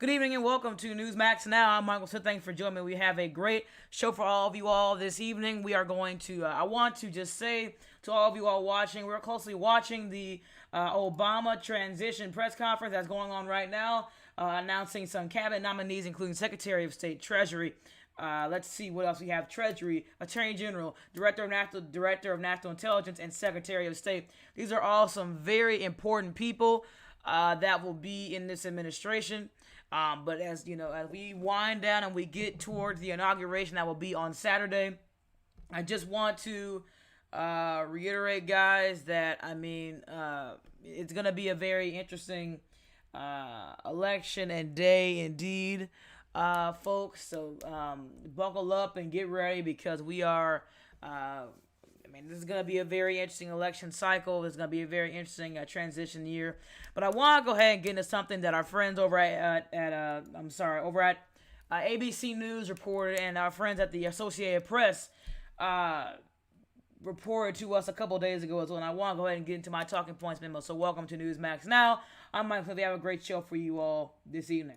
Good evening and welcome to Newsmax Now. I'm Michael Smith. Thanks for joining me. We have a great show for all of you all this evening. We are going to, I want to just say to all of you all watching, we're closely watching the Obama transition press conference that's going on right now, announcing some cabinet nominees, including Secretary of State, Treasury. Let's see what else we have. Treasury, Attorney General, Director of National Intelligence, and Secretary of State. These are all some very important people that will be in this administration. But as you know, as we wind down and we get towards the inauguration that will be on Saturday, I just want to reiterate, guys, that it's going to be a very interesting election and day indeed, folks. So buckle up and get ready because we are. This is going to be a very interesting election cycle. It's going to be a very interesting transition year. But I want to go ahead and get into something that our friends over at ABC News reported, and our friends at the Associated Press reported to us a couple days ago as well. And I want to go ahead and get into my talking points memo. So welcome to Newsmax Now. I'm Mike Smith. We have a great show for you all this evening.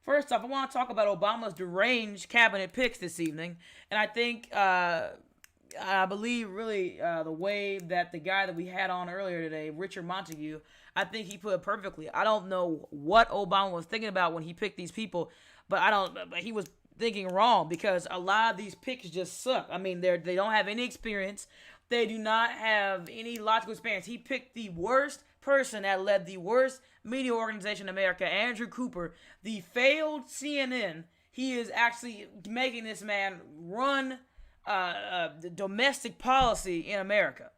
First off, I want to talk about Obama's deranged cabinet picks this evening. And I think I believe really the way that the guy that we had on earlier today, Richard Montague, I think he put it perfectly. I don't know what Obama was thinking about when he picked these people, but he was thinking wrong because a lot of these picks just suck. I mean, they don't have any experience. They do not have any logical experience. He picked the worst person that led the worst media organization in America, Andrew Cooper, the failed CNN. He is actually making this man run the domestic policy in America.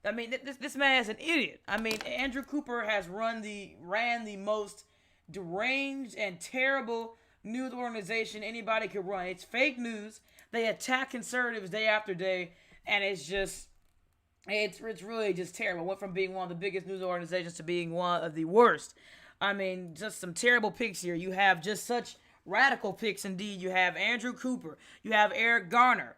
I mean, this man is an idiot. I mean, Andrew Cooper has ran the most deranged and terrible news organization anybody could run. It's fake news. They attack conservatives day after day, and it's really just terrible. It went from being one of the biggest news organizations to being one of the worst. I mean, just some terrible picks here. You have just such radical picks indeed. You have Andrew Cooper. You have Eric Garner.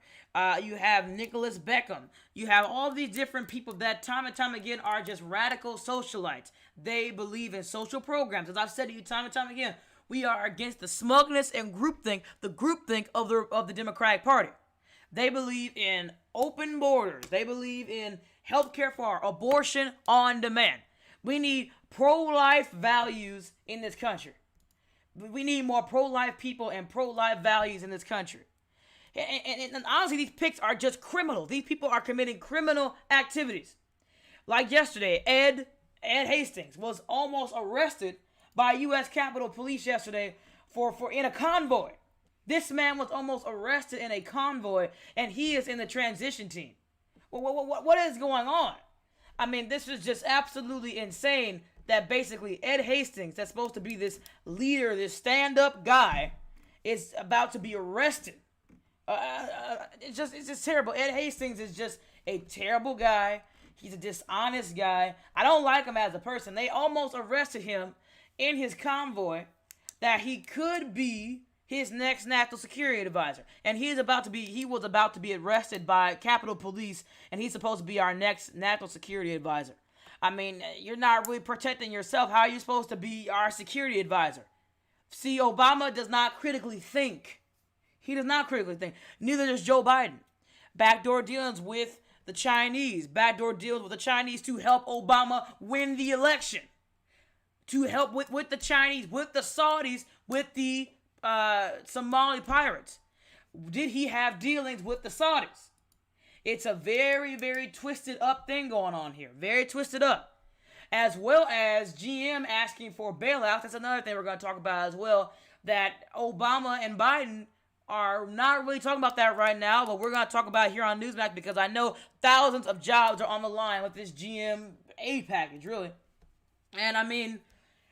You have Nicholas Beckham. You have all these different people that time and time again are just radical socialites. They believe in social programs. As I've said to you time and time again, we are against the smugness and groupthink of the Democratic Party. They believe in open borders. They believe in health care for our abortion on demand. We need pro-life values in this country. We need more pro-life people and pro-life values in this country. And honestly, these picks are just criminal. These people are committing criminal activities. Like yesterday, Ed Hastings was almost arrested by U.S. Capitol Police yesterday for in a convoy. This man was almost arrested in a convoy, and he is in the transition team. What is going on? I mean, this is just absolutely insane that basically Ed Hastings, that's supposed to be this leader, this stand-up guy, is about to be arrested. It's just terrible. Ed Hastings is just a terrible guy. He's a dishonest guy. I don't like him as a person. They almost arrested him in his convoy that he could be his next national security advisor. And he was about to be arrested by Capitol Police, and he's supposed to be our next national security advisor. I mean, you're not really protecting yourself. How are you supposed to be our security advisor? See, Obama does not critically think. He does not critically think. Neither does Joe Biden. Backdoor dealings with the Chinese. Backdoor deals with the Chinese to help Obama win the election. To help with the Chinese, with the Saudis, with the Somali pirates. Did he have dealings with the Saudis? It's a very, very twisted up thing going on here. Very twisted up. As well as GM asking for bailouts. That's another thing we're going to talk about as well. That Obama and Biden are not really talking about that right now, but we're going to talk about it here on Newsmax because I know thousands of jobs are on the line with this GM aid package, really. And I mean,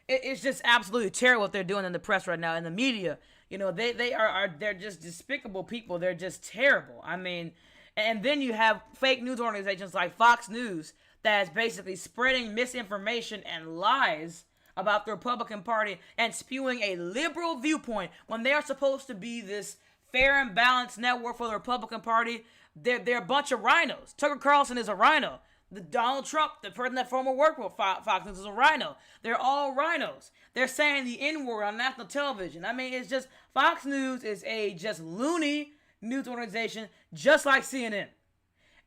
it's just absolutely terrible what they're doing in the press right now, in the media. You know, they're just despicable people. They're just terrible. I mean, and then you have fake news organizations like Fox News that's basically spreading misinformation and lies about the Republican Party and spewing a liberal viewpoint when they are supposed to be this fair and balanced network for the Republican Party. They're a bunch of rhinos. Tucker Carlson is a rhino. The Donald Trump, the person that former worked with Fox News, is a rhino. They're all rhinos. They're saying the N-word on national television. I mean, it's just, Fox News is a just loony news organization, just like CNN.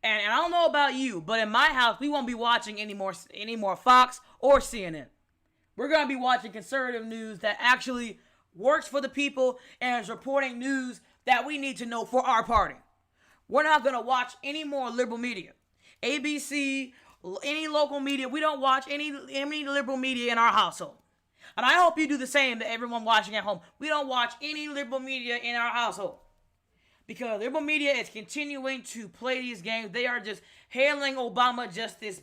And I don't know about you, but in my house, we won't be watching any more Fox or CNN. We're going to be watching conservative news that actually works for the people and is reporting news that we need to know for our party. We're not going to watch any more liberal media. ABC, any local media. We don't watch any liberal media in our household. And I hope you do the same to everyone watching at home. We don't watch any liberal media in our household. Because liberal media is continuing to play these games. They are just hailing Obama just this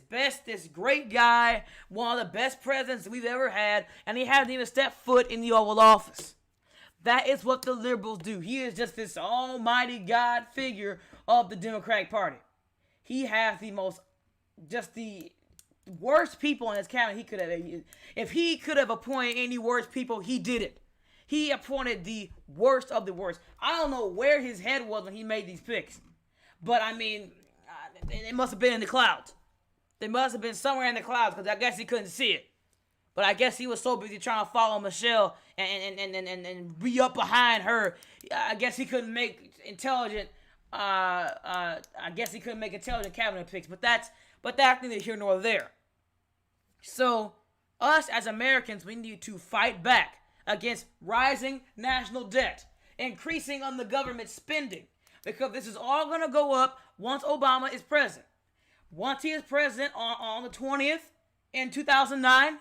great guy, one of the best presidents we've ever had, and he hasn't even stepped foot in the Oval Office. That is what the liberals do. He is just this almighty God figure of the Democratic Party. He has the worst people in his cabinet he could have. If he could have appointed any worst people, he did it. He appointed the worst of the worst. I don't know where his head was when he made these picks. But, I mean, it must have been in the clouds. They must have been somewhere in the clouds because I guess he couldn't see it. But I guess he was so busy trying to follow Michelle and be up behind her. I guess he couldn't make intelligent cabinet picks. But that's neither here nor there. So, us as Americans, we need to fight back against rising national debt, increasing on the government spending, because this is all going to go up once Obama is president. Once he is president on the 20th in 2009,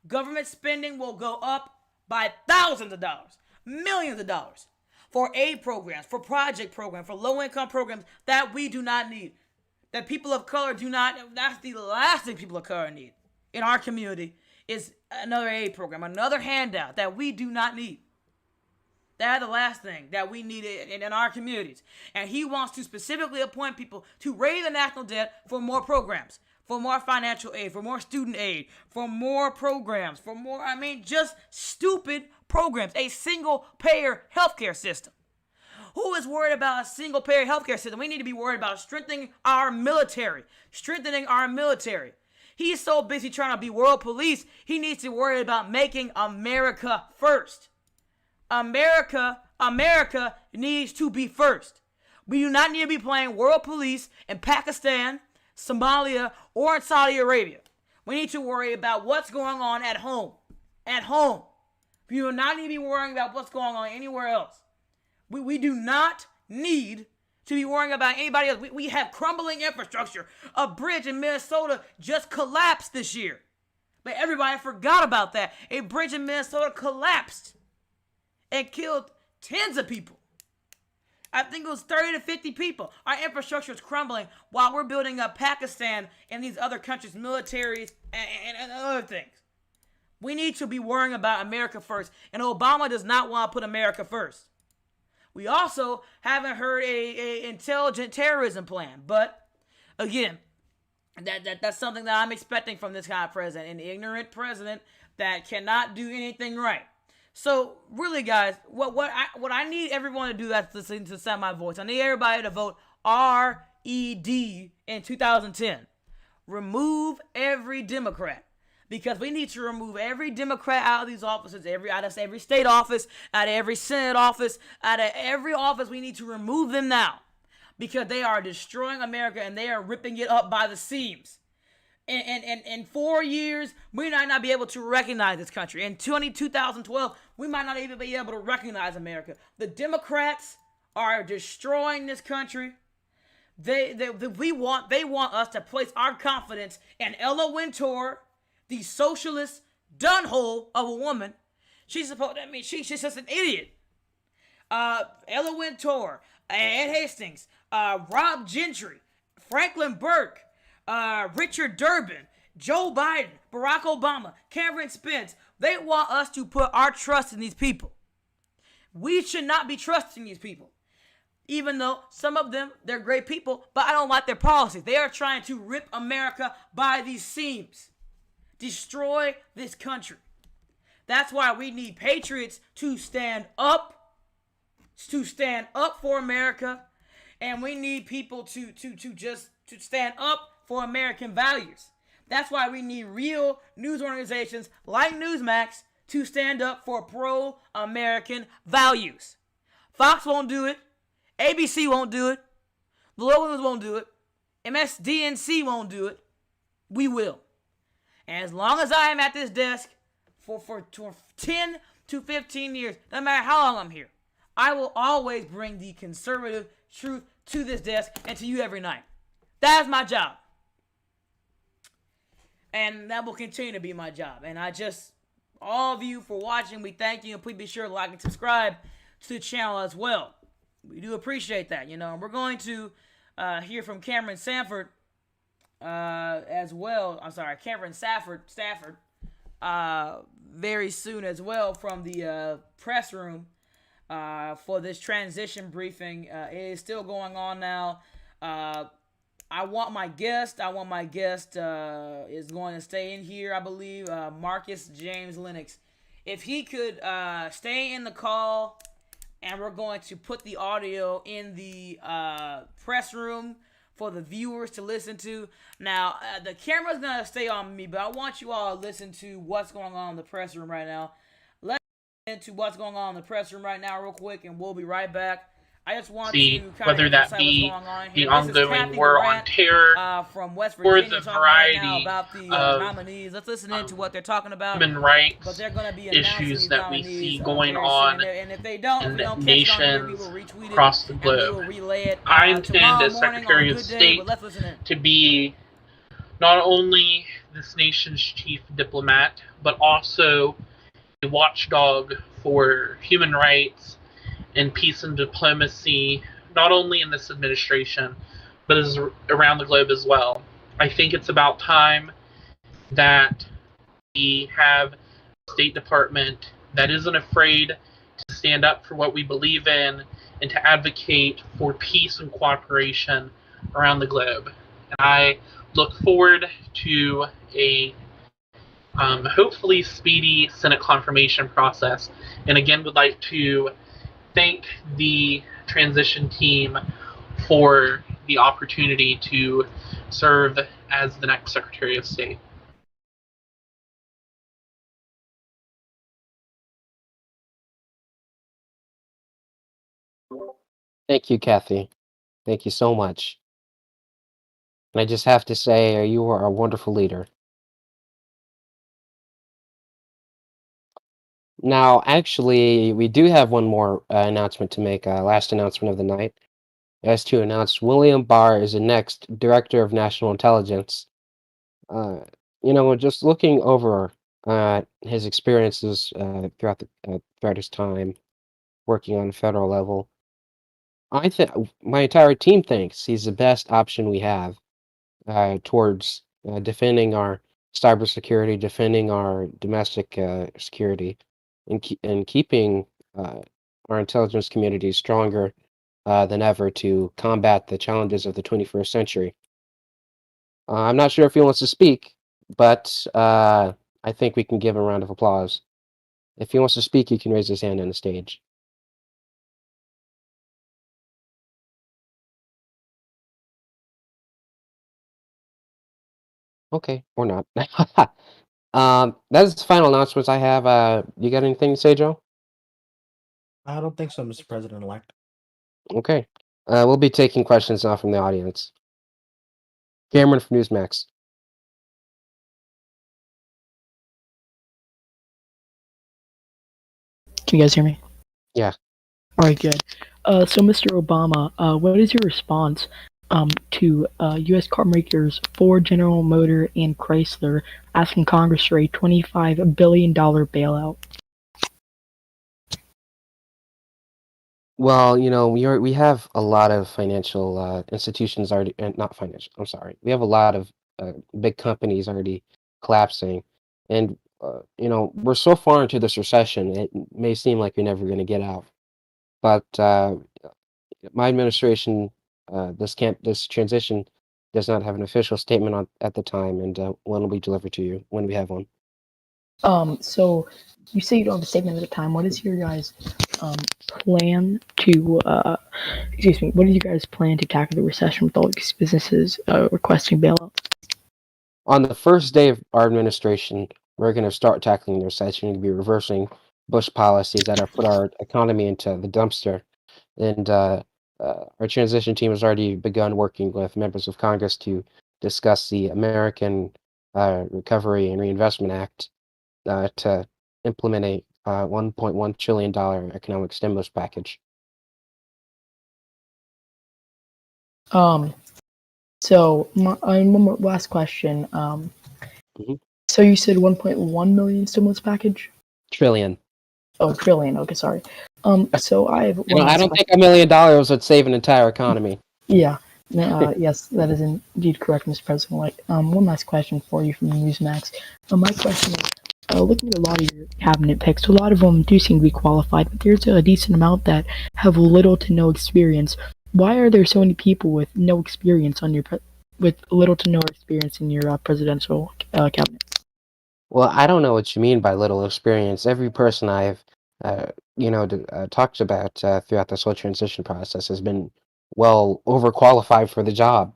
government spending will go up by thousands of dollars, millions of dollars, for aid programs, for project programs, for low-income programs that we do not need, that people of color do not. That's the last thing people of color need in our community is another aid program, another handout that we do not need. That's the last thing that we need in our communities. And he wants to specifically appoint people to raise the national debt for more programs, for more financial aid, for more student aid, for more programs, just stupid programs, a single-payer healthcare system. Who is worried about a single-payer healthcare system? We need to be worried about strengthening our military. He's so busy trying to be world police, he needs to worry about making America first. America needs to be first. We do not need to be playing world police in Pakistan, Somalia, or in Saudi Arabia. We need to worry about what's going on at home. We do not need to be worrying about what's going on anywhere else. We do not need to be worrying about anybody else. We have crumbling infrastructure. A bridge in Minnesota just collapsed this year. But everybody forgot about that. A bridge in Minnesota collapsed and killed tens of people. I think it was 30 to 50 people. Our infrastructure is crumbling while we're building up Pakistan and these other countries' militaries and other things. We need to be worrying about America first. And Obama does not want to put America first. We also haven't heard a intelligent terrorism plan. But, again, that's something that I'm expecting from this kind of president. An ignorant president that cannot do anything right. So, really, guys, what I need everyone to do that's listening to the sound of my voice, I need everybody to vote RED in 2010. Remove every Democrat. Because we need to remove every Democrat out of these offices, out of every state office, out of every Senate office, out of every office. We need to remove them now. Because they are destroying America and they are ripping it up by the seams. In 4 years, we might not be able to recognize this country. In 2012, we might not even be able to recognize America. The Democrats are destroying this country. They want us to place our confidence in Ella Wintour, the socialist dunhole of a woman. She's just an idiot. Ella Wintour, Ed Hastings, Rob Gentry, Franklin Burke, Richard Durbin, Joe Biden, Barack Obama, Cameron Spence. They want us to put our trust in these people. We should not be trusting these people. Even though some of them, they're great people, but I don't like their policies. They are trying to rip America by the seams. Destroy this country. That's why we need patriots to stand up for America. And we need people to stand up for American values. That's why we need real news organizations like Newsmax to stand up for pro-American values. Fox won't do it. ABC won't do it. The local ones won't do it. MSDNC won't do it. We will. And as long as I am at this desk for 10 to 15 years, no matter how long I'm here, I will always bring the conservative truth to this desk and to you every night. That is my job. And that will continue to be my job. And all of you for watching, we thank you. And please be sure to like and subscribe to the channel as well. We do appreciate that, We're going to hear from Cameron Sanford as well. I'm sorry, Cameron Stafford very soon as well from the press room for this transition briefing. It is still going on now. I want my guest is going to stay in here, I believe, Marcus James Lennox. If he could stay in the call, and we're going to put the audio in the press room for the viewers to listen to. Now, the camera's going to stay on me, but I want you all to listen to what's going on in the press room right now. Let's get into what's going on in the press room right now real quick, and we'll be right back. I just want see to whether that be the ongoing war on terror from West or Virginia, the variety right about the nominees. Let's listen into what they're talking about. Human rights but they're gonna be issues that we see going very on soon. And if they don't, in if we don't nations retweet across the and we will globe. relay it, I intend as morning Secretary on of Good Day, State but let's listen in. to be not only this nation's chief diplomat, but also a watchdog for human rights and peace and diplomacy, not only in this administration, but around the globe as well. I think it's about time that we have a State Department that isn't afraid to stand up for what we believe in and to advocate for peace and cooperation around the globe. And I look forward to a hopefully speedy Senate confirmation process. And again, would like to thank the transition team for the opportunity to serve as the next Secretary of State. Thank you, Kathy. Thank you so much. And I just have to say, you are a wonderful leader. Now, actually, we do have one more announcement to make, last announcement of the night. As to announce William Barr is the next Director of National Intelligence. Just looking over his experiences throughout his time working on a federal level, I think my entire team thinks he's the best option we have towards defending our cybersecurity, defending our domestic security, and keeping our intelligence community stronger than ever to combat the challenges of the 21st century. I'm not sure if he wants to speak, but I think we can give him a round of applause. If he wants to speak, he can raise his hand on the stage. Okay, or not. That's the final announcements I have. You got anything to say, Joe? I don't think so, Mr. President-elect. Okay. We'll be taking questions now from the audience. Cameron from Newsmax. Can you guys hear me? Yeah. All right, good. So, Mr. Obama, what is your response to U.S. car makers Ford, General Motors, and Chrysler asking Congress for a $25 billion bailout? Well, we have a lot of financial institutions already, not financial, I'm sorry. We have a lot of big companies already collapsing. And, we're so far into this recession, it may seem like we're never going to get out. But my administration, this transition does not have an official statement at the time, and one will be delivered to you when we have one. So you say you don't have a statement at the time. What is your guys' plan to what do you guys plan to tackle the recession with all these businesses requesting bailout? On the first day of our administration, we're going to start tackling the recession and be reversing Bush policies that have put our economy into the dumpster. And our transition team has already begun working with members of Congress to discuss the American Recovery and Reinvestment Act to implement a $1.1 trillion economic stimulus package. So one more last question. So you said 1.1 million stimulus package? Trillion. Oh, trillion. Okay, sorry. So I have I don't think $1 million would save an entire economy. Yeah. Yes, that is indeed correct, Mr. President. Like, one last question for you from Newsmax. My question is, looking at a lot of your cabinet picks, a lot of them do seem to be qualified, but there's a decent amount that have little to no experience. Why are there so many people with no experience on your with little to no experience in your presidential cabinet? Well, I don't know what you mean by little experience. Every person I've, talked about throughout this whole transition process has been well overqualified for the job.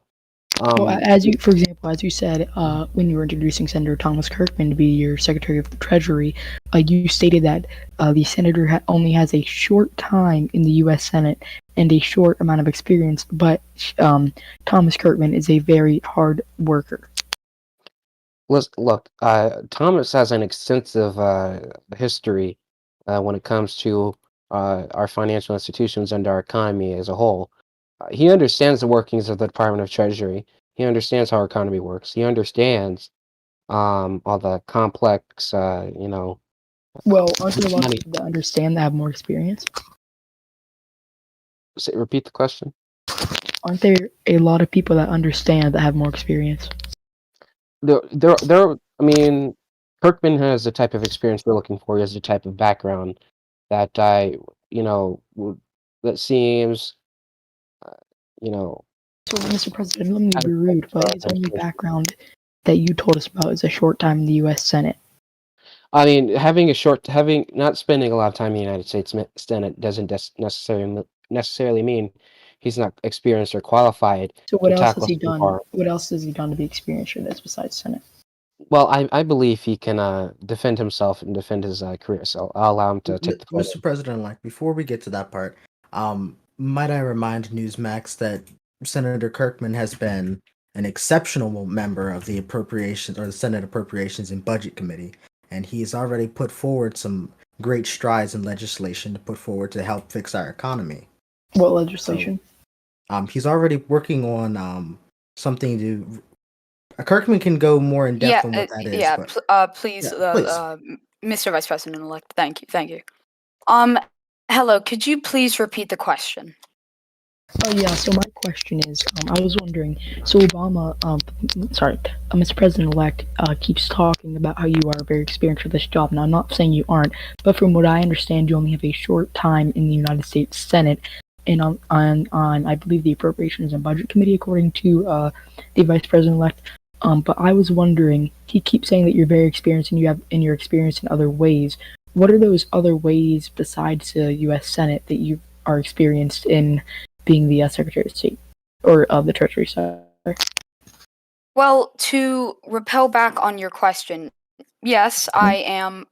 Well, for example, as you said, when you were introducing Senator Thomas Kirkman to be your Secretary of the Treasury, you stated that the senator only has a short time in the U.S. Senate and a short amount of experience, but Thomas Kirkman is a very hard worker. Look, Thomas has an extensive history when it comes to our financial institutions and our economy as a whole. He understands the workings of the Department of Treasury. He understands how our economy works. He understands all the complex, Well, aren't there a lot of people that understand that have more experience? Repeat the question. Aren't there a lot of people that understand that have more experience? I mean, Kirkman has the type of experience we're looking for. He has the type of background that that seems, So, Mr. President, let me be rude, but his only background that you told us about is a short time in the U.S. Senate. I mean, not spending a lot of time in the United States Senate doesn't necessarily mean he's not experienced or qualified. So what to else tackle has he some done? What else has he done to be experienced in this besides Senate? Well, I believe he can defend himself and defend his career, so I'll allow him to take the floor. Mr. President-elect, before we get to that part, might I remind Newsmax that Senator Kirkman has been an exceptional member of the Appropriations or the Senate Appropriations and Budget Committee, and he has already put forward some great strides in legislation to put forward to help fix our economy. What legislation? So, he's already working on something to. Kirkman can go more in depth on what that is. Yeah, but, please, please. Mr. Vice President-elect, thank you. Hello, could you please repeat the question? Oh yeah, so my question is, I was wondering, so Obama, Mr. President-elect keeps talking about how you are very experienced for this job. Now, I'm not saying you aren't, but from what I understand, you only have a short time in the United States Senate, and on I believe the Appropriations and Budget Committee, according to the Vice President-elect. But I was wondering, he keeps saying that you're very experienced and you're experienced in other ways. What are those other ways besides the U.S. Senate that you are experienced in being the Secretary of State or of the Treasury? Sorry. Well, to repel back on your question, yes, I am.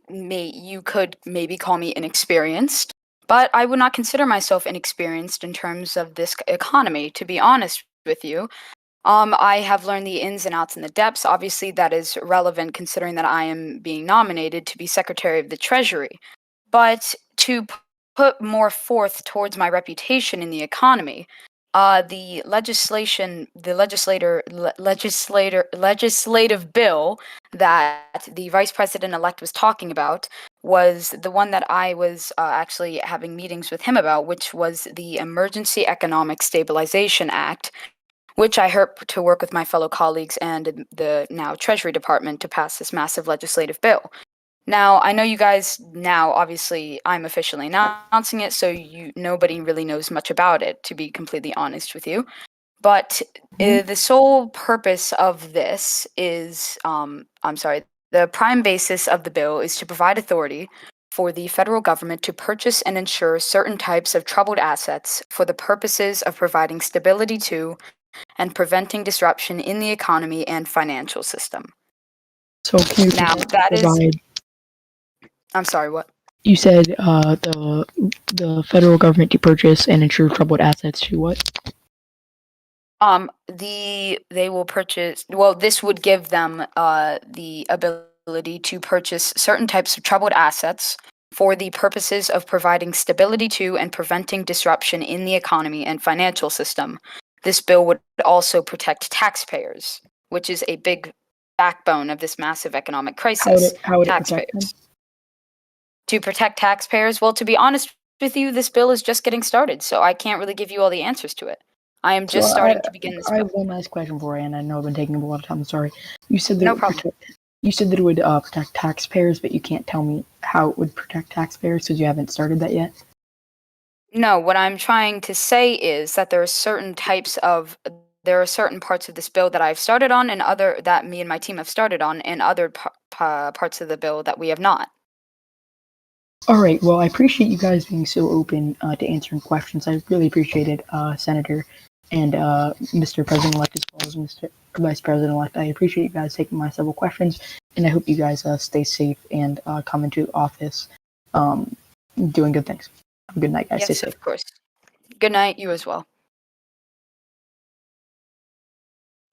You could maybe call me inexperienced, but I would not consider myself inexperienced in terms of this economy. To be honest with you. I have learned the ins and outs and the depths. Obviously, that is relevant considering that I am being nominated to be Secretary of the Treasury. But to put more forth towards my reputation in the economy, the legislative bill that the Vice President-elect was talking about was the one that I was actually having meetings with him about, which was the Emergency Economic Stabilization Act, which I hope to work with my fellow colleagues and the now Treasury Department to pass this massive legislative bill. Now, I know you guys now, obviously, I'm officially announcing it, so nobody really knows much about it, to be completely honest with you. But the sole purpose of this is, the prime basis of the bill is to provide authority for the federal government to purchase and insure certain types of troubled assets for the purposes of providing stability to and preventing disruption in the economy and financial system. So can you Now, that is. provide? I'm sorry, what? You said the federal government to purchase and insure troubled assets to what? They will purchase. Well, this would give them the ability to purchase certain types of troubled assets for the purposes of providing stability to and preventing disruption in the economy and financial system. This bill would also protect taxpayers, which is a big backbone of this massive economic crisis. How would it protect them? To protect taxpayers, well, to be honest with you, this bill is just getting started, so I can't really give you all the answers to it. I am just starting to begin this bill. I have one last question for you, and I know I've been taking a lot of time. I'm sorry. You said that No problem. You said that it would protect taxpayers, but you can't tell me how it would protect taxpayers because you haven't started that yet. No, what I'm trying to say is that there are certain parts of this bill that I've started on, and other that me and my team have started on, and other parts of the bill that we have not. All right. Well, I appreciate you guys being so open to answering questions. I really appreciate it, Senator and Mr. President-elect as well as Mr. Vice President-elect. I appreciate you guys taking my several questions, and I hope you guys stay safe and come into office doing good things. Have a good night, guys. Yes, Stay safe. of course. Good night, you as well.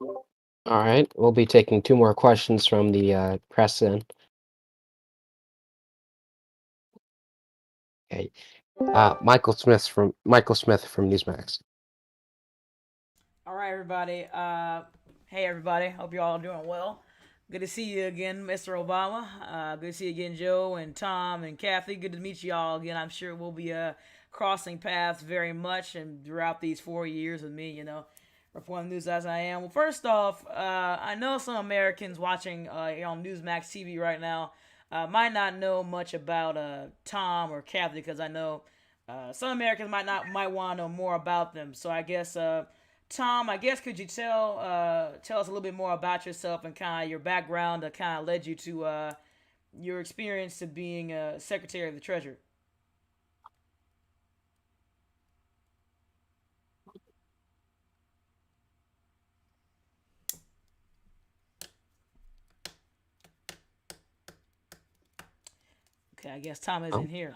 All right, we'll be taking 2 more questions from the press then. Okay, Michael Smith from Newsmax. All right, everybody. Hey, everybody. Hope you all are doing well. Good to see you again, Mr. Obama. Good to see you again, Joe and Tom and Kathy. Good to meet you all again. I'm sure we'll be crossing paths very much and throughout these 4 years with me, reporting news as I am. Well, first off, I know some Americans watching on Newsmax TV right now might not know much about Tom or Kathy, because I know some Americans might want to know more about them. So I guess, Tom, could you tell us a little bit more about yourself and kind of your background that kind of led you to your experience to being Secretary of the Treasury? Okay, I guess Tom isn't here.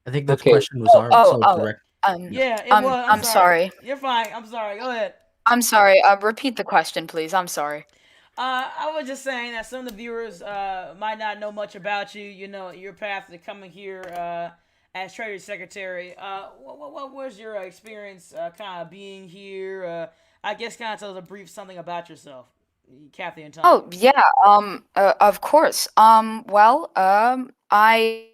I think the Okay. question was direct. Yeah, it was. I'm sorry. You're fine. I'm sorry. Go ahead. I'm sorry. Repeat the question, please. I'm sorry. I was just saying that some of the viewers might not know much about you. Your path to coming here as Treasury Secretary. What was your experience kind of being here? I guess kind of tell us a brief something about yourself, Kathy and Tom. Oh yeah. Of course. I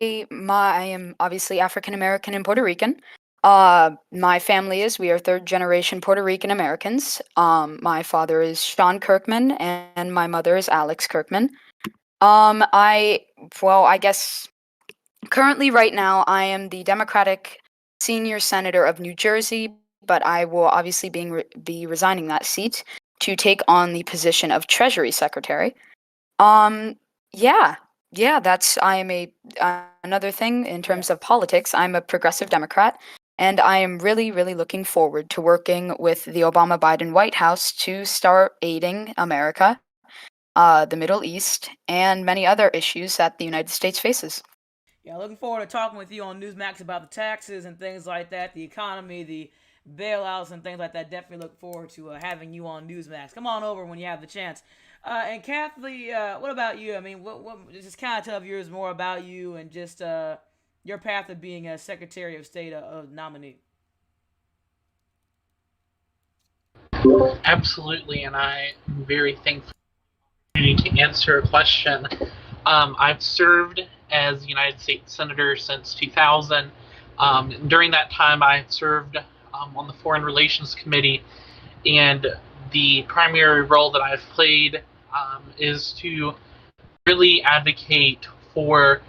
am obviously African American and Puerto Rican. My family we are 3rd generation Puerto Rican Americans. My father is Sean Kirkman and my mother is Alex Kirkman. I guess currently right now I am the Democratic senior senator of New Jersey, but I will obviously be resigning that seat to take on the position of Treasury Secretary. That's I am another thing in terms of politics. I'm a progressive Democrat, and I am really, really looking forward to working with the Obama-Biden White House to start aiding America, the Middle East, and many other issues that the United States faces. Yeah, looking forward to talking with you on Newsmax about the taxes and things like that, the economy, the bailouts and things like that. Definitely look forward to having you on Newsmax. Come on over when you have the chance. And Kathy, what about you? I mean, what just kind of tell viewers more about you and just your path of being a Secretary of State nominee. Absolutely, and I am very thankful to answer a question. I've served as United States Senator since 2000. During that time, I've served on the Foreign Relations Committee, and the primary role that I've played is to really advocate for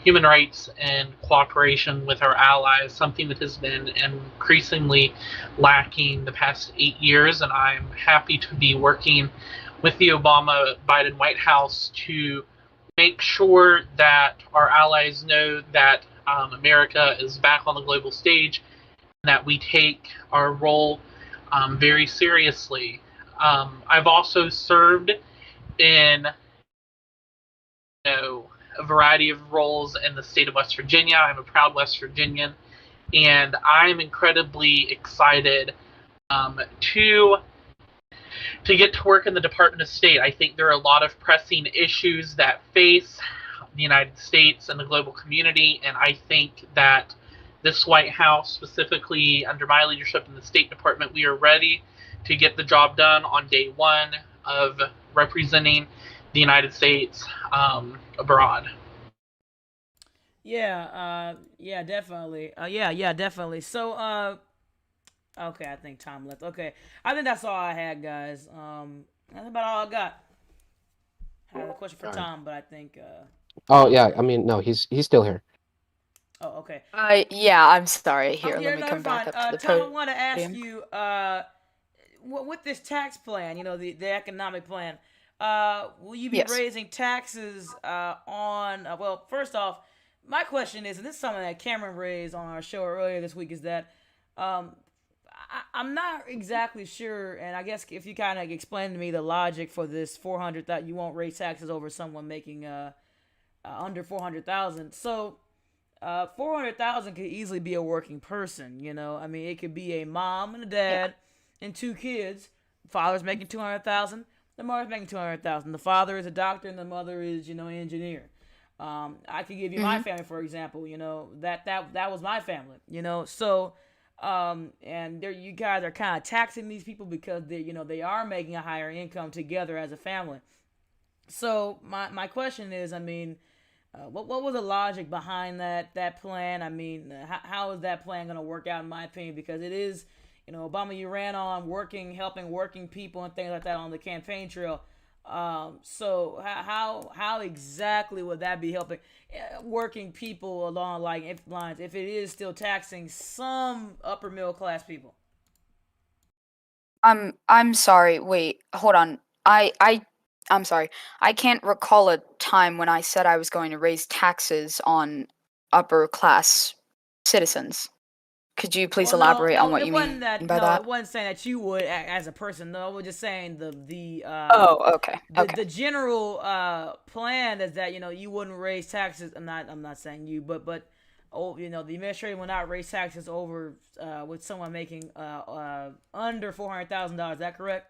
human rights and cooperation with our allies, something that has been increasingly lacking the past 8 years, and I'm happy to be working with the Obama-Biden White House to make sure that our allies know that America is back on the global stage, and that we take our role very seriously. I've also served in a variety of roles in the state of West Virginia. I'm a proud West Virginian, and I'm incredibly excited to get to work in the Department of State. I think there are a lot of pressing issues that face the United States and the global community, and I think that this White House, specifically under my leadership in the State Department, we are ready to get the job done on day one of representing the United States abroad. Yeah, definitely. Yeah, definitely. So, okay, I think Tom left. Okay, I think that's all I had, guys. That's about all I got. I had a question for Tom, but I think. Oh yeah, I mean no, he's still here. Oh, okay. Yeah, I'm sorry. Here, yeah, let me no, come you're back fine. up to the Tom, I podium. want to ask you, with this tax plan, the economic plan, will you be Yes. raising taxes on? Well, first off, my question is, and this is something that Cameron raised on our show earlier this week, is that I'm not exactly sure, and I guess if you kind of explain to me the logic for this 400 that you won't raise taxes over someone making under 400,000. So 400,000 could easily be a working person. I mean, it could be a mom and a dad and two kids. Father's making 200,000. The mother's making 200,000. The father is a doctor and the mother is, an engineer. I could give you my family, for example. That was my family. So. And you guys are kind of taxing these people because they are making a higher income together as a family. So my question is, I mean, what was the logic behind that plan? I mean, how is that plan going to work out, in my opinion? Because it is, Obama, you ran on helping working people and things like that on the campaign trail. So how exactly would that be helping working people along lines if it is still taxing some upper middle class people? I'm sorry. Wait, hold on. I'm sorry. I can't recall a time when I said I was going to raise taxes on upper class citizens. Could you please elaborate on what it you wasn't mean by that? It wasn't saying that you would as a person. No, we're just saying the Oh, okay. the general plan is that you wouldn't raise taxes. I'm not saying you, but the administration will not raise taxes over with someone making under $400,000. Is that correct?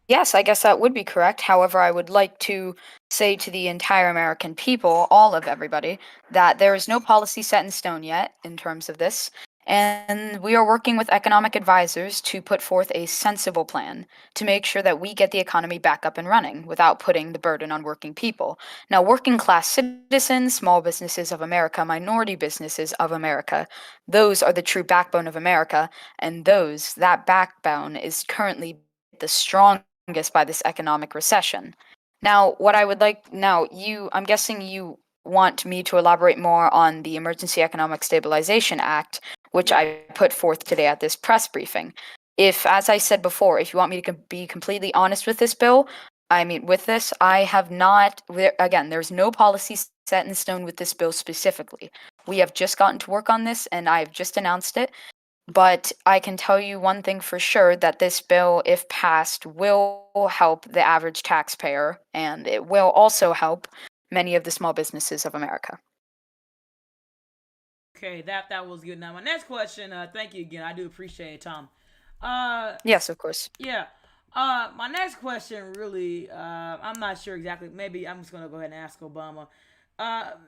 Yes, I guess that would be correct. However, I would like to say to the entire American people, all of everybody, that there is no policy set in stone yet in terms of this. And we are working with economic advisors to put forth a sensible plan to make sure that we get the economy back up and running without putting the burden on working people. Now, working class citizens, small businesses of America, minority businesses of America, those are the true backbone of America. And that backbone is currently the strongest by this economic recession. Now, what I would like now, I'm guessing you want me to elaborate more on the Emergency Economic Stabilization Act, which I put forth today at this press briefing. If, as I said before, if you want me to be completely honest with this bill, I have not, again, there's no policy set in stone with this bill specifically. We have just gotten to work on this and I've just announced it. But I can tell you one thing for sure, that this bill, if passed, will help the average taxpayer, and it will also help many of the small businesses of America. Okay, that was good. Now my next question. Thank you again. I do appreciate it, Tom. Yes, of course. Yeah. My next question really, I'm not sure exactly. Maybe I'm just gonna go ahead and ask Obama.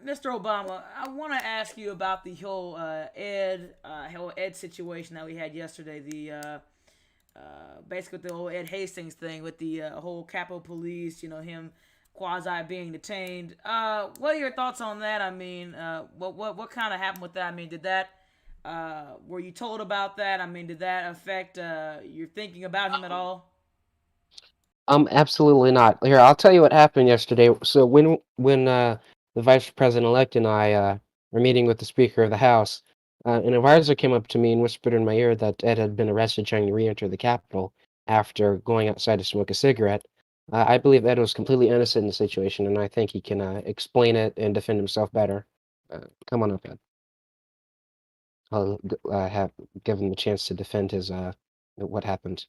Mr. Obama, I want to ask you about the whole Ed situation that we had yesterday. The basically the whole Ed Hastings thing with the whole Capitol Police. Him quasi being detained. What are your thoughts on that? I mean, what kind of happened with that? I mean, did that were you told about that? I mean, did that affect your thinking about him at all? Absolutely not. Here, I'll tell you what happened yesterday. So when the vice president-elect and I were meeting with the Speaker of the House, an advisor came up to me and whispered in my ear that Ed had been arrested trying to re-enter the Capitol after going outside to smoke a cigarette. I believe Ed was completely innocent in the situation, and I think he can explain it and defend himself better. Come on up, Ed. I'll have give him the chance to defend his what happened.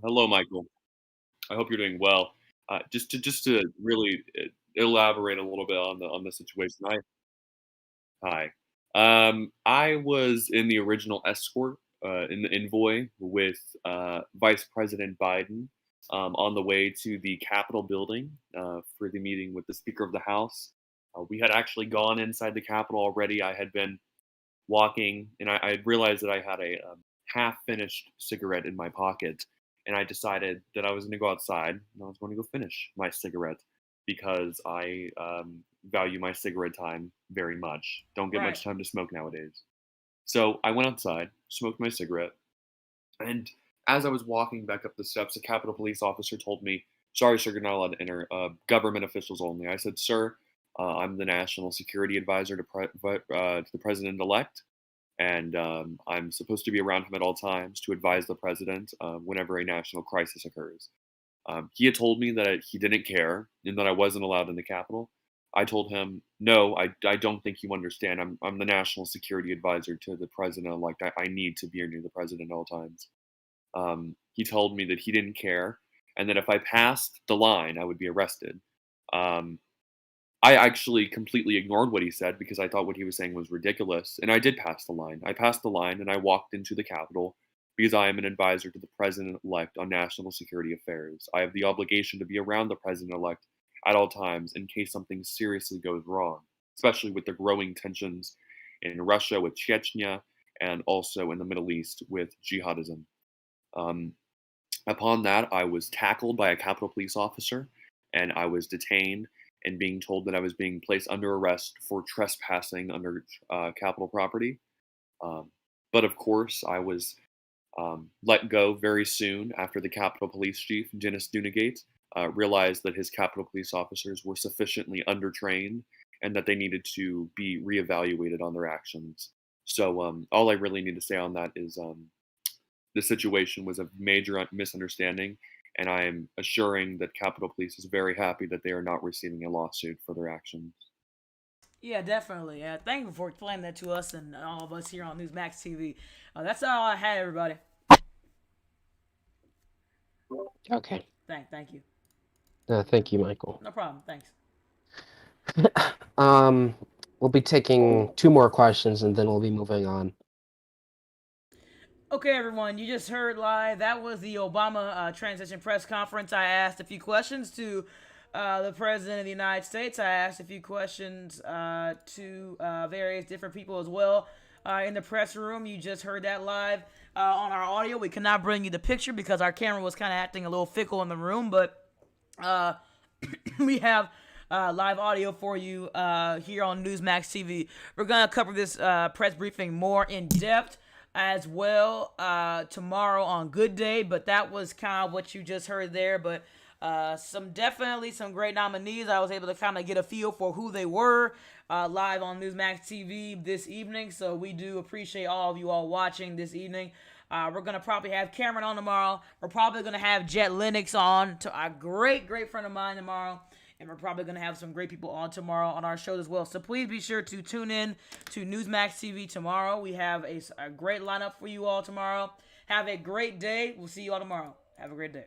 Hello, Michael. I hope you're doing well. Just to really elaborate a little bit on the situation. Hi. I was in the original escort in the envoy with Vice President Biden on the way to the Capitol building for the meeting with the Speaker of the House. We had actually gone inside the Capitol already. I had been walking, and I had realized that I had a half-finished cigarette in my pocket, and I decided that I was going to go outside and I was going to go finish my cigarette because I value my cigarette time very much. Don't get Right. much time to smoke nowadays. So I went outside, smoked my cigarette, and as I was walking back up the steps, a Capitol Police officer told me, "Sorry, sir, you're not allowed to enter. Government officials only." I said, "Sir, I'm the National Security Advisor to the President-elect, and I'm supposed to be around him at all times to advise the President whenever a national crisis occurs." He had told me that he didn't care and that I wasn't allowed in the Capitol. I told him, "No, I don't think you understand. I'm the National Security Advisor to the President-elect. I need to be near the President at all times." He told me that he didn't care and that if I passed the line, I would be arrested. Um, I actually completely ignored what he said because I thought what he was saying was ridiculous, and I did pass the line. I passed the line and I walked into the Capitol because I am an advisor to the President-elect on national security affairs. I have the obligation to be around the President-elect at all times in case something seriously goes wrong, especially with the growing tensions in Russia with Chechnya and also in the Middle East with jihadism. Um, Upon that, I was tackled by a Capitol Police officer and I was detained and being told that I was being placed under arrest for trespassing under Capitol property. But of course, I was let go very soon after the Capitol Police Chief, Dennis Dunegate, realized that his Capitol Police officers were sufficiently undertrained and that they needed to be reevaluated on their actions. So all I really need to say on that is the situation was a major misunderstanding, and I am assuring that Capitol Police is very happy that they are not receiving a lawsuit for their actions. Yeah, definitely. Thank you for explaining that to us and all of us here on Newsmax TV. That's all I had, everybody. Okay. Thank you. Thank you, Michael. No problem. Thanks. We'll be taking 2 more questions and then we'll be moving on. Okay, everyone, you just heard live. That was the Obama transition press conference. I asked a few questions to the President of the United States. I asked a few questions to various different people as well in the press room. You just heard that live on our audio. We cannot bring you the picture because our camera was kind of acting a little fickle in the room, but we have live audio for you here on Newsmax TV. We're going to cover this press briefing more in depth as well tomorrow on Good Day, but that was kind of what you just heard there. But definitely some great nominees. I was able to kind of get a feel for who they were live on Newsmax TV this evening, so we do appreciate all of you all watching this evening. We're going to probably have Cameron on tomorrow. We're probably going to have Jet Linux on, a great friend of mine tomorrow. And we're probably going to have some great people on tomorrow on our show as well. So please be sure to tune in to Newsmax TV tomorrow. We have a great lineup for you all tomorrow. Have a great day. We'll see you all tomorrow. Have a great day.